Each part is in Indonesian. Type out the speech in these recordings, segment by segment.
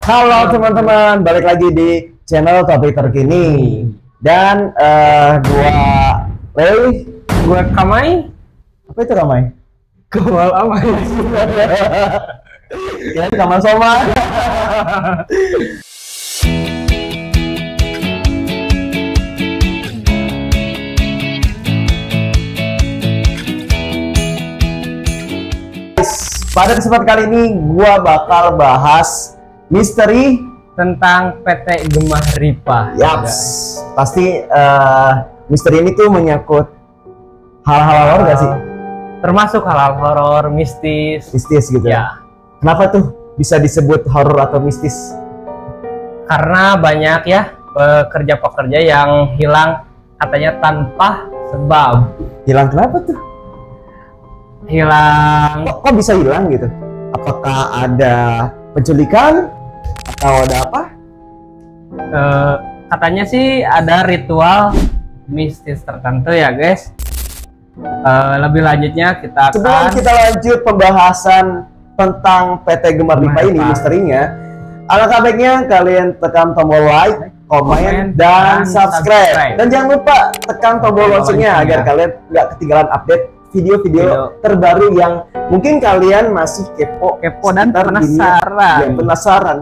Halo teman-teman, balik lagi di channel Topik Terkini. Dan gua Lei, Gua Kamai. apa itu Kamai? Kamal Amai. Kira Kamal Soma. Pada kesempatan kali ini gua bakal bahas misteri Tentang PT Gemah Ripa. Yaps. Pasti misteri ini tuh menyangkut hal-hal horor gak sih? Termasuk hal-hal horor, mistis. Mistis gitu Ya, Kenapa tuh bisa disebut horor atau mistis? karena banyak ya pekerja-pekerja yang hilang katanya tanpa sebab. Hilang kenapa tuh? Hilang Kok bisa hilang gitu? Apakah ada penculikan atau ada apa? katanya sih ada ritual mistis tertentu ya guys. Lebih lanjutnya kita Sebelum akan kita lanjut pembahasan tentang PT Gemah Ripa ini, Ripa. misterinya, alangkah baiknya kalian tekan tombol like, komen, dan subscribe. Dan jangan lupa tekan tombol loncengnya agar kalian nggak ketinggalan update video-video terbaru yang mungkin kalian masih kepo dan seputar penasaran. dunia. Penasaran.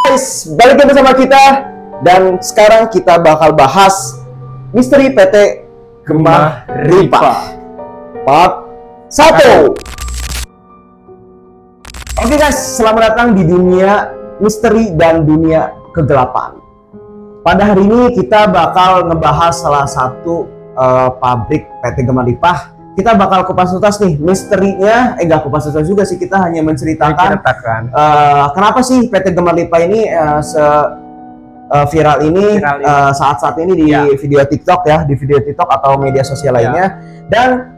Guys, balik lagi bersama kita dan sekarang kita bakal bahas misteri PT Gemah Ripa part 1. Oke guys, selamat datang di dunia misteri dan dunia kegelapan. Pada hari ini kita bakal ngebahas salah satu pabrik PT Gemah Ripa. Kita bakal kupas tuntas nih misterinya, enggak kupas tuntas juga sih, kita hanya menceritakan kenapa sih PT Gemah Ripa ini viral ini saat-saat ini di video TikTok ya, di video TikTok atau media sosial lainnya. Dan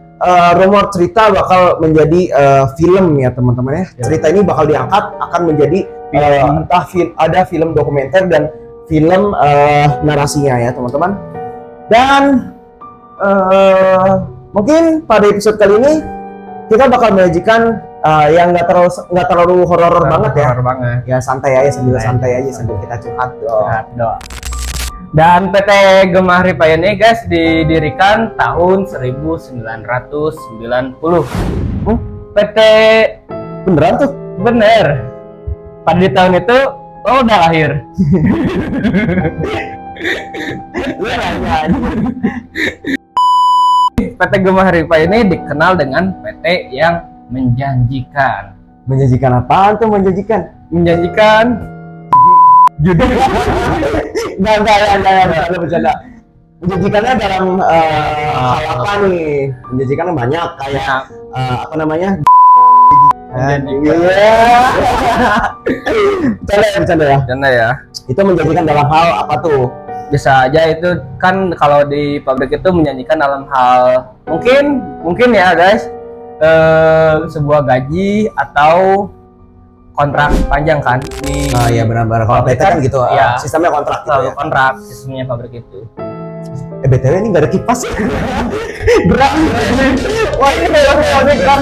rumor cerita bakal menjadi film ya teman-teman ya. Cerita ini bakal diangkat akan menjadi entah ada film dokumenter dan film narasinya ya teman-teman. Dan mungkin pada episode kali ini kita bakal menyajikan yang nggak terlalu horor banget ya. Horor banget. Ya santai aja sambil kita curhat doa. Dan PT Gemah Ripa ini guys didirikan tahun 1990. PT beneran tuh? Bener. Pada di tahun itu lo udah lahir. PT Gemah Ripa ini dikenal dengan PT yang menjanjikan. Menjanjikan apaan tuh menjanjikan? Menjanjikan judi. Enggak, bercanda. Menjanjikannya dalam hal apa nih? Menjanjikannya banyak kayak apa namanya? Bercanda ya. Bercanda ya. Itu menjanjikan dalam hal apa tuh? Bisa aja itu kan kalau di pabrik itu menjanjikan dalam hal mungkin ya guys, sebuah gaji atau kontrak panjang kan di Iya benar-benar kalau PT kan gitu ya, sistemnya kontrak gitu ya. Kontrak sistemnya pabrik itu. BTW ini nggak ada kipas. Gerak. Wah ini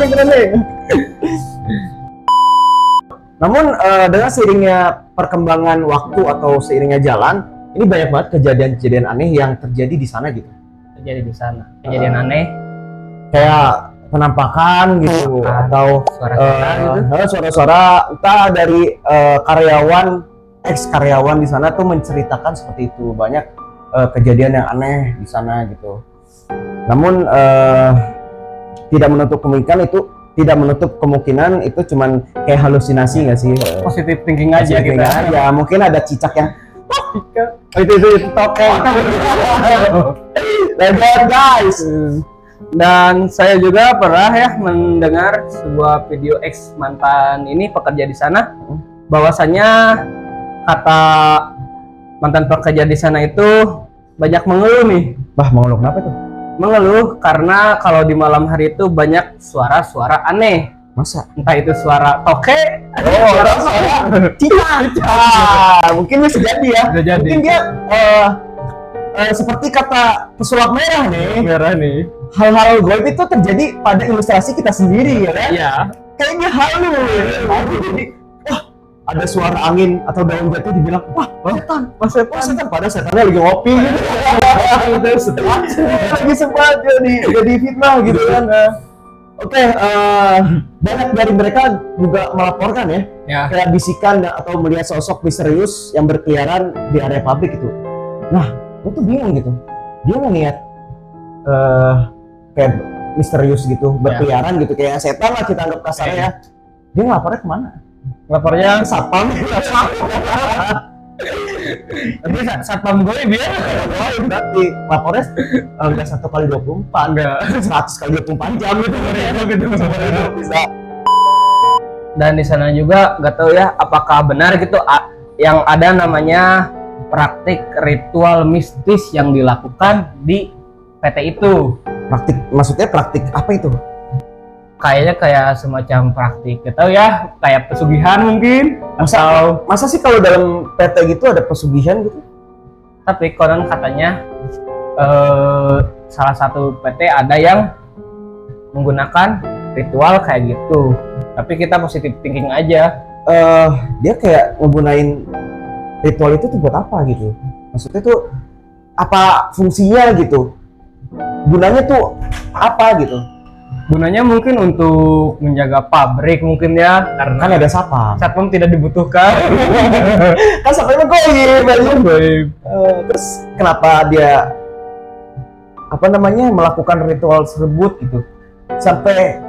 keren nih. Namun dengan seiringnya perkembangan waktu atau seiringnya jalan, ini banyak banget kejadian-kejadian aneh yang terjadi di sana gitu. Terjadi di sana. Kejadian aneh kayak penampakan gitu atau suara-suara entah dari ex karyawan di sana tuh menceritakan seperti itu. Banyak kejadian yang aneh di sana gitu. Namun tidak menutup kemungkinan itu cuman kayak halusinasi nggak sih? positive thinking aja gitu. Ya mungkin ada cicak yang itu tokeng. Lebar guys. Dan saya juga pernah ya mendengar sebuah video ex mantan ini pekerja di sana, bahwasanya kata mantan pekerja di sana itu banyak mengeluh nih. Bah, mengeluh kenapa tuh? Mengeluh karena kalau di malam hari itu banyak suara-suara aneh. Masa? Entah itu suara toke, suara cicak. Mungkin bisa jadi ya. Mungkin dia seperti kata pesulap merah nih. Hal-hal goib itu terjadi pada ilustrasi kita sendiri ya kan? Iya. Kayaknya halu. Jadi, wah ada suara angin atau daun jatuh dibilang wah setan padahal setannya lagi ngopi gitu. Lagi sempat jadi fitnah gitu kan. Oke, banyak dari mereka juga melaporkan ya, kayak bisikan atau melihat sosok misterius yang berkeliaran di area pabrik itu. Nah, gue tuh bingung gitu, dia ngeliat kayak misterius gitu, berkeliaran gitu, kayak setan lah kita anggap kasarnya ya. Dia ngelapornya kemana? Lapornya Satpam. tapi satpam gue biar berarti lapornya enggak 1x24, enggak 100x24 jam gitu. Bisa. Dan di sana juga nggak tahu ya apakah benar gitu yang ada namanya praktik ritual mistis yang dilakukan di PT itu. Maksudnya praktik apa itu? Kayaknya kayak semacam praktik, gak tahu ya, kayak pesugihan mungkin. Masa sih kalau dalam PT gitu ada pesugihan gitu? Tapi konon katanya salah satu PT ada yang menggunakan ritual kayak gitu. Tapi kita positive thinking aja. Dia kayak ngegunain ritual itu tuh buat apa gitu? Maksudnya tuh apa fungsinya gitu? Gunanya tuh apa gitu? Gunanya mungkin untuk menjaga pabrik mungkin ya, karena kan ada satpam tidak dibutuhkan. Kan satpamnya goib. Terus kenapa dia melakukan ritual tersebut gitu sampai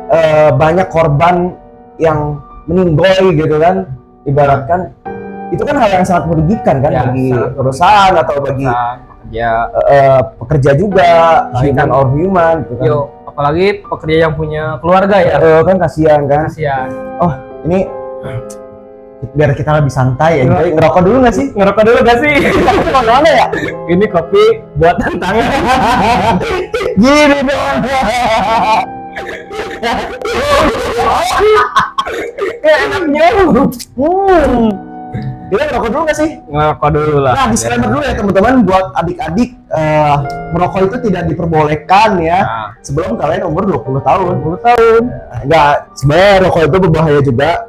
banyak korban yang meninggal gitu kan, ibaratkan itu kan hal yang sangat merugikan kan bagi perusahaan atau bagi pekerja juga, human or human gitu kan. Apalagi pekerja yang punya keluarga ya, kan kasihan kan. Oh ini biar kita lebih santai ya, ngerokok dulu nggak sih? Mana ya? Ini kopi buat tantangan. Gini dong. Kayak enaknya. Kita ngerokok dulu nggak sih? Ngerokok dulu lah. Nah, disclaimer dulu ya teman-teman, buat adik-adik merokok itu tidak diperbolehkan ya sebelum kalian umur 20 tahun. Enggak, sebenarnya rokok itu berbahaya juga.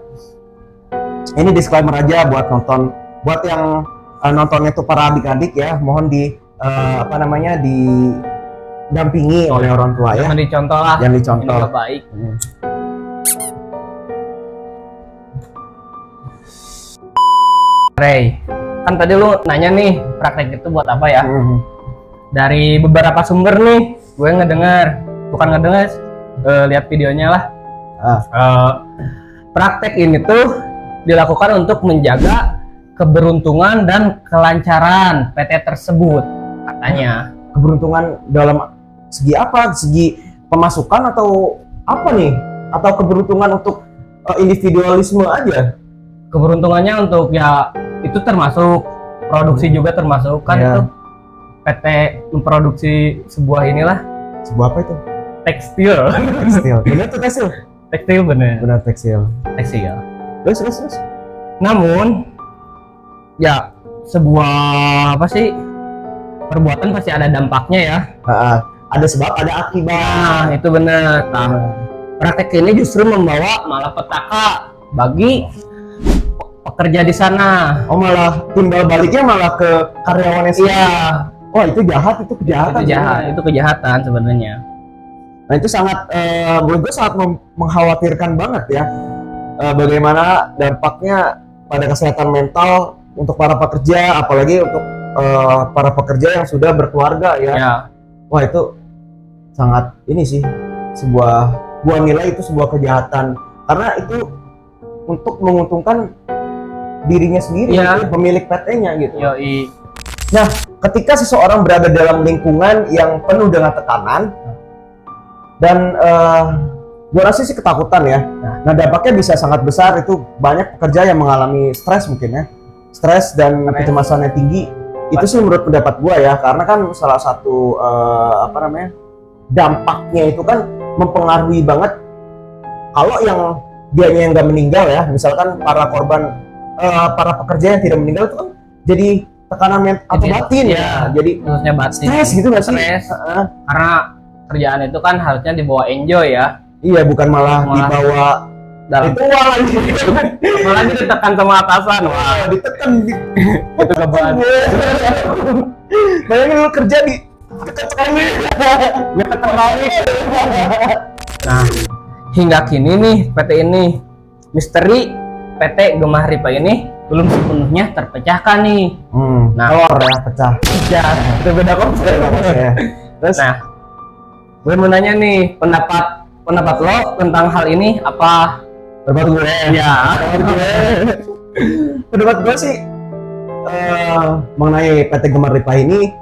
Ini disclaimer aja buat yang nontonnya itu para adik-adik ya, mohon didampingi oleh orang tua ya. Jangan dicontoh lah. Jangan dicontoh. Ini gak baik. Ray, kan tadi lu nanya nih praktek itu buat apa ya? Dari beberapa sumber nih, gue lihat videonya lah. Praktek ini tuh dilakukan untuk menjaga keberuntungan dan kelancaran PT tersebut, katanya. Keberuntungan dalam segi apa? Segi pemasukan atau apa nih? Atau keberuntungan untuk individualisme aja? Keberuntungannya untuk ya itu termasuk produksi juga termasuk kan itu PT memproduksi sebuah apa itu? Tekstil. Bener tuh tekstil bener tekstil. Terus Namun ya sebuah perbuatan pasti ada dampaknya ya. Ada sebab ada akibat. Nah itu benar. Praktek ini justru membawa malapetaka bagi pekerja di sana. Oh, malah timbal baliknya malah ke karyawannya sendiri. Iya. Oh, itu jahat, itu kejahatan. Itu kejahatan sebenarnya. Nah, itu sangat menurut gue sangat mengkhawatirkan banget ya. Bagaimana dampaknya pada kesehatan mental untuk para pekerja, apalagi untuk para pekerja yang sudah berkeluarga ya. Wah, itu sangat ini sih, gua nilai itu sebuah kejahatan karena itu untuk menguntungkan dirinya sendiri, pemilik PT-nya gitu. Nah, ketika seseorang berada dalam lingkungan yang penuh dengan tekanan dan gue rasa sih ketakutan ya. Nah, dampaknya bisa sangat besar. Itu banyak pekerja yang mengalami stres mungkin ya, stres dan kecemasan yang tinggi. Itu sih menurut pendapat gue ya, karena kan salah satu dampaknya itu kan mempengaruhi banget. Kalau yang dianya yang nggak meninggal ya, misalkan para korban para pekerja yang tidak meninggal itu kan jadi tekanan mental atau batin ya, jadi khususnya batin, stres gitu nggak sih? Karena kerjaan itu kan harusnya dibawa enjoy ya. Iya, bukan malah dibawa dalam Ritual lagi. malah ditekan sama atasan. Wah, Ditekan di itu kebetulan. Bayangin lu kerja di ditekan nih. Ditekan lagi. Nah, hingga kini nih PT ini, misteri PT Gemah Ripa ini belum sepenuhnya terpecahkan nih. Nah, telur ya pecah. Ya, itu beda konsep. Ya. Terus Nah, gue mau nanya nih, pendapat lo tentang hal ini apa? pendapat gue. Ya, Pendapat gue sih mengenai PT Gemar Ripa ini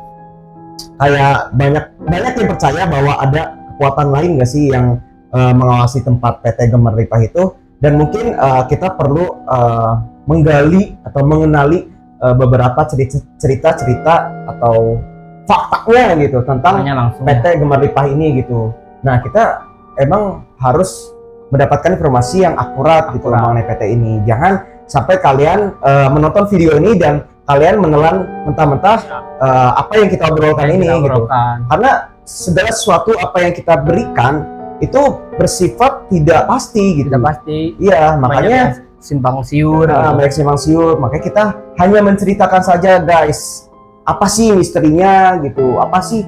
kayak banyak yang percaya bahwa ada kekuatan lain nggak sih yang mengawasi tempat PT Gemar Ripa itu, dan mungkin kita perlu menggali atau mengenali beberapa cerita atau faktanya gitu tentang langsung. PT Gemar Ripa ini gitu. Nah, kita emang harus mendapatkan informasi yang akurat gitu mengenai PT ini. Jangan sampai kalian menonton video ini dan kalian menelan mentah-mentah apa yang kita obrolkan ini gitu. Karena segala sesuatu apa yang kita berikan itu bersifat tidak pasti gitu. Tidak pasti. Iya, makanya simpang siur. Banyak simpang siur. Makanya kita hanya menceritakan saja, guys. Apa sih misterinya gitu? Apa sih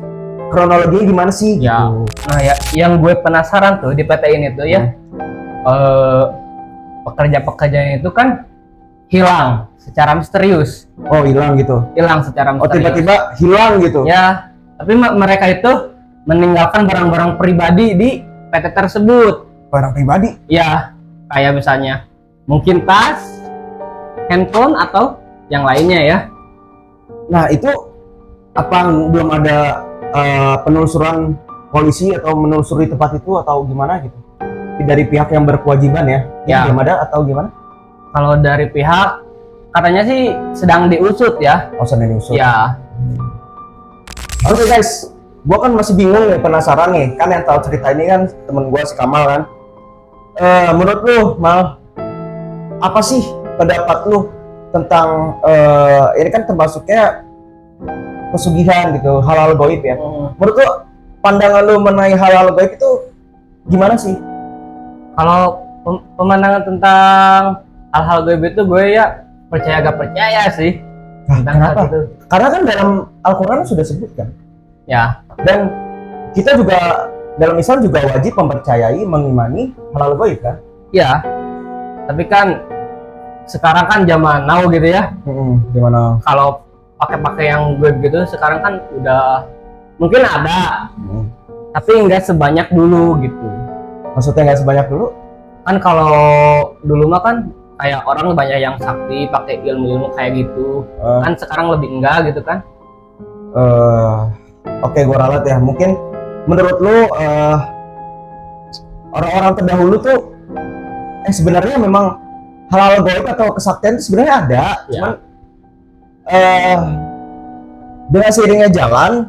kronologinya gimana sih? Ya. Gitu. Nah, ya, yang gue penasaran tuh di PT ini tuh ya, pekerja-pekerjanya itu kan hilang secara misterius. Oh, hilang gitu. Hilang secara Oh, misterius. tiba-tiba hilang gitu. Ya, tapi mereka itu meninggalkan barang-barang pribadi di PT tersebut. Barang pribadi. Ya, kayak misalnya mungkin tas, handphone atau yang lainnya ya. Nah, itu apa belum ada penelusuran polisi atau menelusuri tempat itu atau gimana gitu? Dari pihak yang berkewajiban ya? Ya. Belum ada atau gimana? Kalau dari pihak katanya sih sedang diusut ya. Oh, sedang diusut. Ya. Oke guys, gua kan masih bingung nih, penasaran nih. Kan yang tahu cerita ini kan temen gua si Kamal kan. Menurut lu, Mal, apa sih pendapat lu tentang ini kan termasuknya pesugihan gitu, halal goib ya. Menurut lu pandangan lu mengenai halal goib itu gimana sih? Kalau pemandangan tentang hal-hal goib itu gue ya percaya gak percaya sih. Tentang hal Kenapa? itu. Karena kan dalam Al-Quran sudah sebutkan. Ya. Dan kita juga dalam Islam juga wajib mempercayai, mengimani halal goib kan? Ya. Tapi kan sekarang kan zaman now gitu ya. Gimana? Kalau pakai yang goib gitu sekarang kan udah mungkin ada. Tapi nggak sebanyak dulu gitu. Maksudnya nggak sebanyak dulu? Kan kalau dulu mah kan kayak orang banyak yang sakti pakai ilmu-ilmu kayak gitu. Kan sekarang lebih enggak gitu kan. Oke, gue ralat ya. Mungkin menurut lu orang-orang terdahulu tuh sebenarnya memang halal goib atau kesaktian itu sebenarnya ada, Ya. cuman dengan seiringnya jalan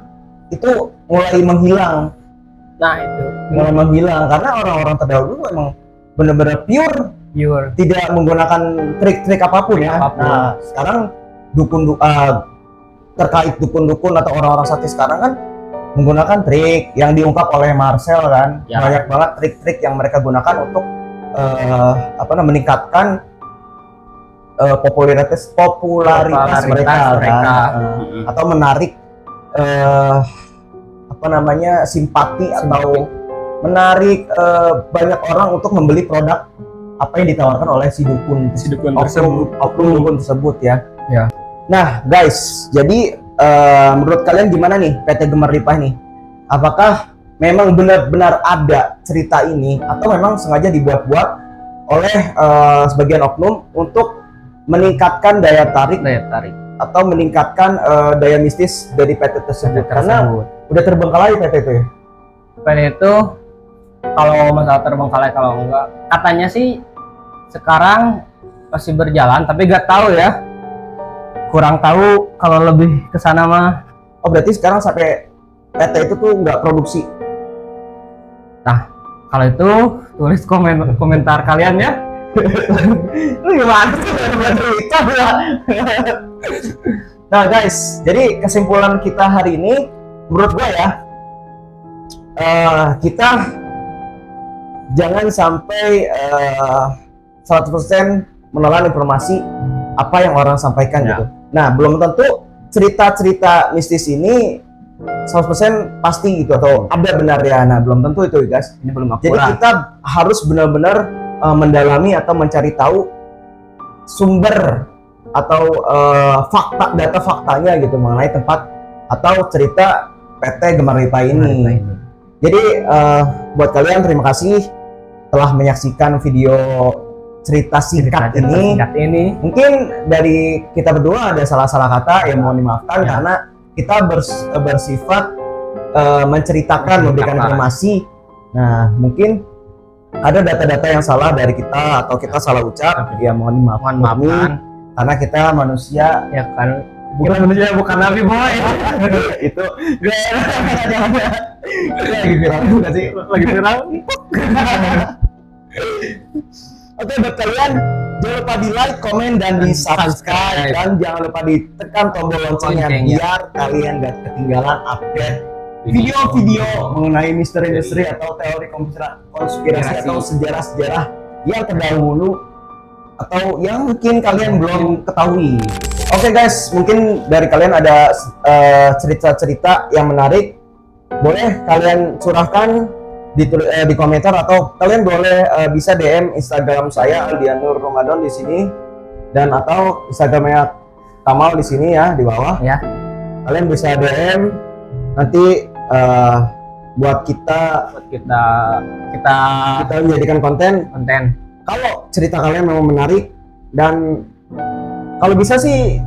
itu mulai menghilang. Nah itu Mulai menghilang karena orang-orang terdahulu memang benar-benar pure, tidak menggunakan trik-trik apapun ya. Apapun. Nah, sekarang terkait dukun-dukun atau orang-orang sakti sekarang kan menggunakan trik yang diungkap oleh Marcel kan. Ya. Banyak banget trik-trik yang mereka gunakan untuk meningkatkan popularitas mereka. Kan? Atau menarik simpati atau menarik banyak orang untuk membeli produk apa yang ditawarkan oleh si dukun oknum tersebut ya. Ya. Nah guys, jadi menurut kalian gimana nih PT Gemar Ripa nih? Apakah memang benar-benar ada cerita ini atau memang sengaja dibuat-buat oleh sebagian oknum untuk meningkatkan daya tarik atau meningkatkan daya mistis dari PT tersebut? Karena udah terbengkalai PT itu ya. PT itu kalau masalah terbengkalai kalau enggak katanya sih sekarang masih berjalan tapi gak tahu ya, kurang tahu kalau lebih ke sana mah. Oh berarti sekarang sampai PT itu tuh nggak produksi. Nah kalau itu tulis komentar kalian ya. Lu gimana sih? Nah guys, jadi kesimpulan kita hari ini menurut gue ya, kita jangan sampai 100% menelan informasi apa yang orang sampaikan Ya. gitu. Nah, belum tentu cerita-cerita mistis ini 100% pasti gitu atau ada benar ya. Nah, belum tentu itu guys. Ini belum Jadi akurat. kita harus benar-benar mendalami atau mencari tahu sumber atau data faktanya gitu mengenai tempat atau cerita PT Gemar Lipah ini. Jadi buat kalian terima kasih telah menyaksikan video cerita singkat ini. Mungkin dari kita berdua ada salah-salah kata yang mohon dimaafkan karena kita bersifat menceritakan, memberikan informasi. Nah, mungkin ada data-data yang salah dari kita atau kita salah ucap, ya mohon dimaafkan karena kita manusia Ya kan, bukan manusia, bukan nabi boy. itu lagi viral juga sih, Lagi viral. Oke, buat kalian jangan lupa di like, komen, dan di subscribe, dan jangan lupa ditekan tombol loncengnya biar kalian gak ketinggalan update video-video mengenai misteri-misteri atau teori konspirasi atau sejarah-sejarah yang terdahulu atau yang mungkin kalian belum ketahui. Oke guys, mungkin dari kalian ada cerita-cerita yang menarik, boleh kalian curahkan di komentar atau kalian boleh bisa DM Instagram saya Aldianur Ramadan di sini dan atau Instagramnya Kamal di sini ya di bawah. Ya. Kalian bisa DM nanti buat kita menjadikan konten. Kalau cerita kalian memang menarik dan kalau bisa sih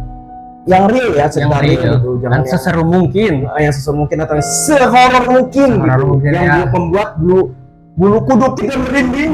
yang real ya, cerita yang real gitu. Dan seseru mungkin. Yang seseru mungkin atau sehoror mungkin, Sehoror gitu. mungkin yang ya. membuat bulu kuduk kita merinding.